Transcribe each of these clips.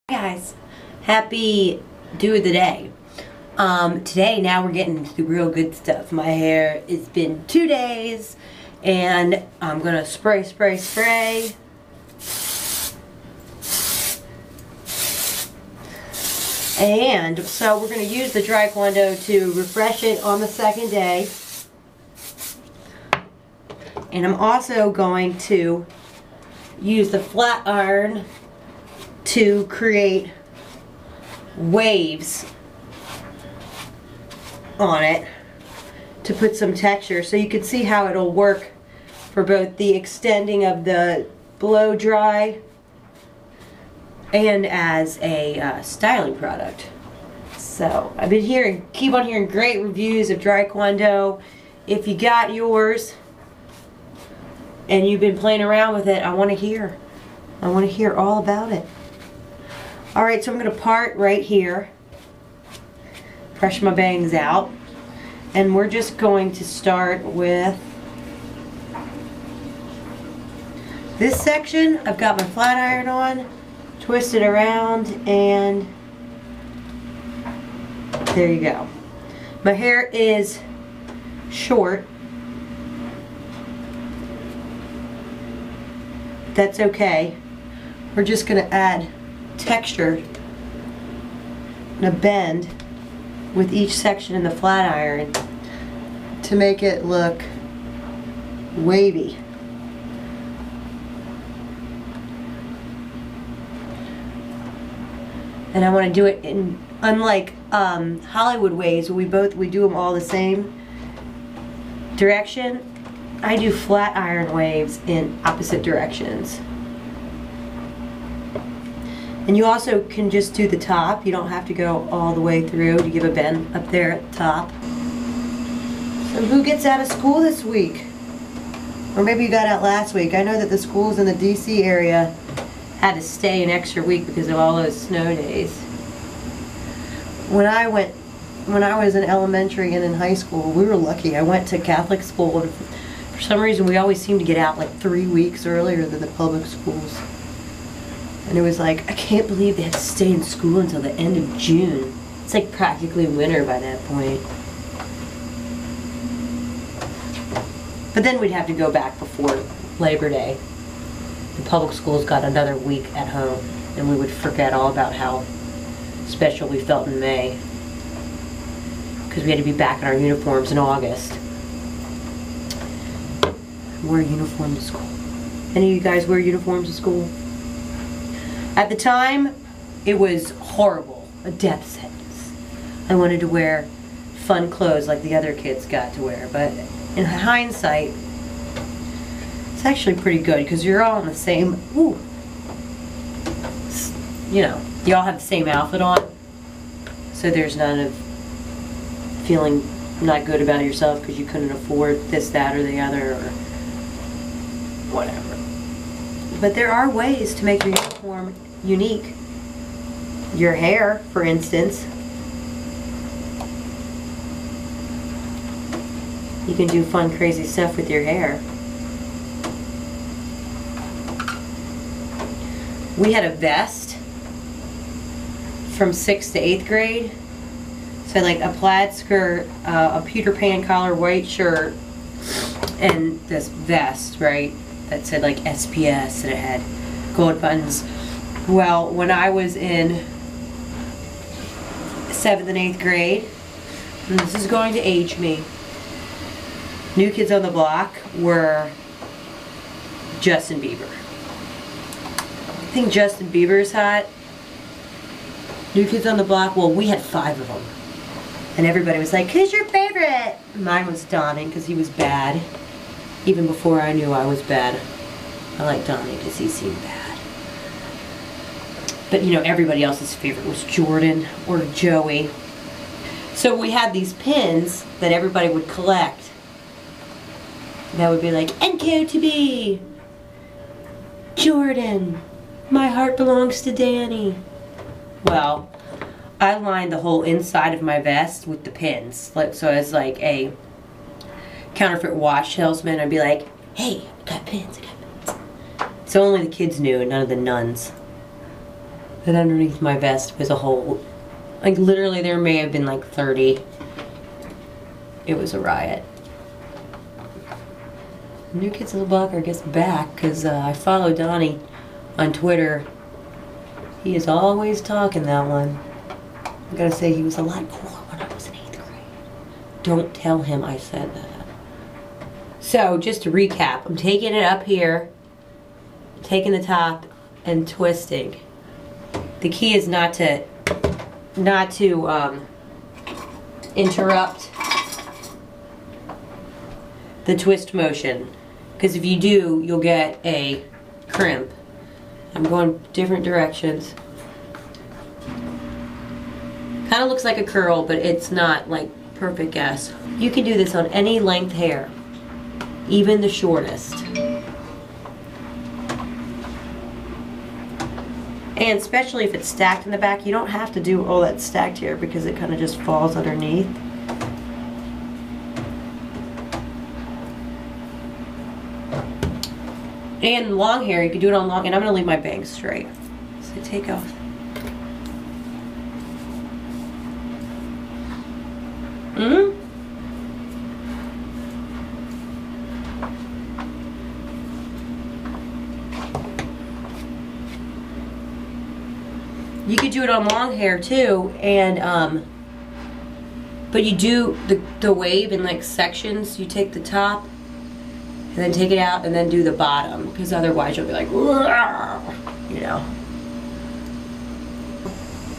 Guys, happy do of the day. Today now we're getting to the real good stuff. My hair, it's been 2 days and I'm gonna spray. And so we're gonna use the dry Kwon to refresh it on the second day. And I'm also going to use the flat iron to create waves on it to put some texture, so you can see how it'll work for both the extending of the blow dry and as a styling product. So I've been keep on hearing great reviews of dry Kwon. If you got yours and you've been playing around with it, I want to hear all about it. Alright, so I'm going to part right here, brush my bangs out, and we're just going to start with this section. I've got my flat iron on, twist it around, and there you go. My hair is short. That's okay. We're just going to add texture and a bend with each section in the flat iron to make it look wavy. And I want to do it in, unlike Hollywood waves where we do them all the same direction, I do flat iron waves in opposite directions. And you also can just do the top. You don't have to go all the way through to give a bend up there at the top. So who gets out of school this week? Or maybe you got out last week. I know that the schools in the DC area had to stay an extra week because of all those snow days. When I was in elementary and in high school, we were lucky. I went to Catholic school, and for some reason we always seemed to get out like 3 weeks earlier than the public schools. And it was like, I can't believe they had to stay in school until the end of June. It's like practically winter by that point. But then we'd have to go back before Labor Day. The public schools got another week at home, and we would forget all about how special we felt in May, because we had to be back in our uniforms in August. Wear uniforms to school. Any of you guys wear uniforms to school? At the time, it was horrible, a death sentence. I wanted to wear fun clothes like the other kids got to wear, but in hindsight, it's actually pretty good because you're all in the same, you know, you all have the same outfit on, so there's none of feeling not good about yourself because you couldn't afford this, that, or the other, or whatever. But there are ways to make your uniform unique. Your hair, for instance. You can do fun, crazy stuff with your hair. We had a vest from 6th to 8th grade. So like a plaid skirt, a Peter Pan collar white shirt, and this vest, right? That said like SPS, and it had gold buttons. Well, when I was in 7th and 8th grade, and this is going to age me, New Kids on the Block were Justin Bieber. I think Justin Bieber's hot. New Kids on the Block, well, we had 5 of them. And everybody was like, who's your favorite? Mine was Donnie, because he was bad. Even before I knew I was bad. I liked Donnie because he seemed bad. But you know, everybody else's favorite was Jordan or Joey. So we had these pins that everybody would collect. That would be like, NQ to be Jordan. My heart belongs to Danny. Well, I lined the whole inside of my vest with the pins. So as like a counterfeit watch salesman, I'd be like, hey, I got pins, I got pins. So only the kids knew and none of the nuns. And underneath my vest was a hole. Like literally there may have been like 30. It was a riot. New Kids on the Block are gets back because I follow Donnie on Twitter. He is always talking, that one. I gotta say, he was a lot cooler when I was in 8th grade. Don't tell him I said that. So, just to recap, I'm taking it up here, taking the top, and twisting. The key is not to interrupt the twist motion, because if you do, you'll get a crimp. I'm going different directions. Kind of looks like a curl, but it's not like perfect guess. You can do this on any length hair, even the shortest. And especially if it's stacked in the back, you don't have to do all that stacked here because it kind of just falls underneath. And long hair, you can do it on long, and I'm going to leave my bangs straight. So take off. You could do it on long hair too, and but you do the wave in like sections. You take the top and then take it out and then do the bottom, because otherwise you'll be like, you know.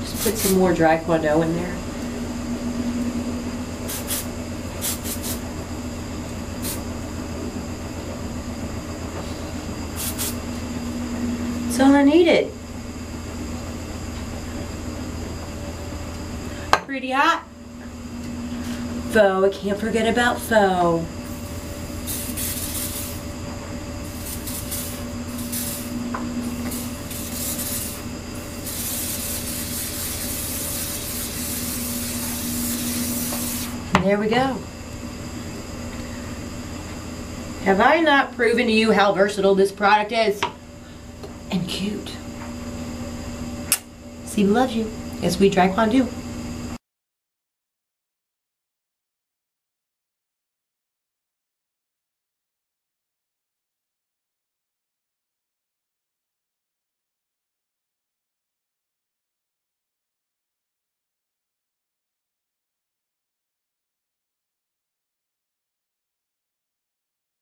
Just put some more dry Kwon in there. That's all I needed. Pretty hot. Faux, I can't forget about faux. And there we go. Have I not proven to you how versatile this product is? And cute. Cibu loves you. Yes, we dry Kwon do.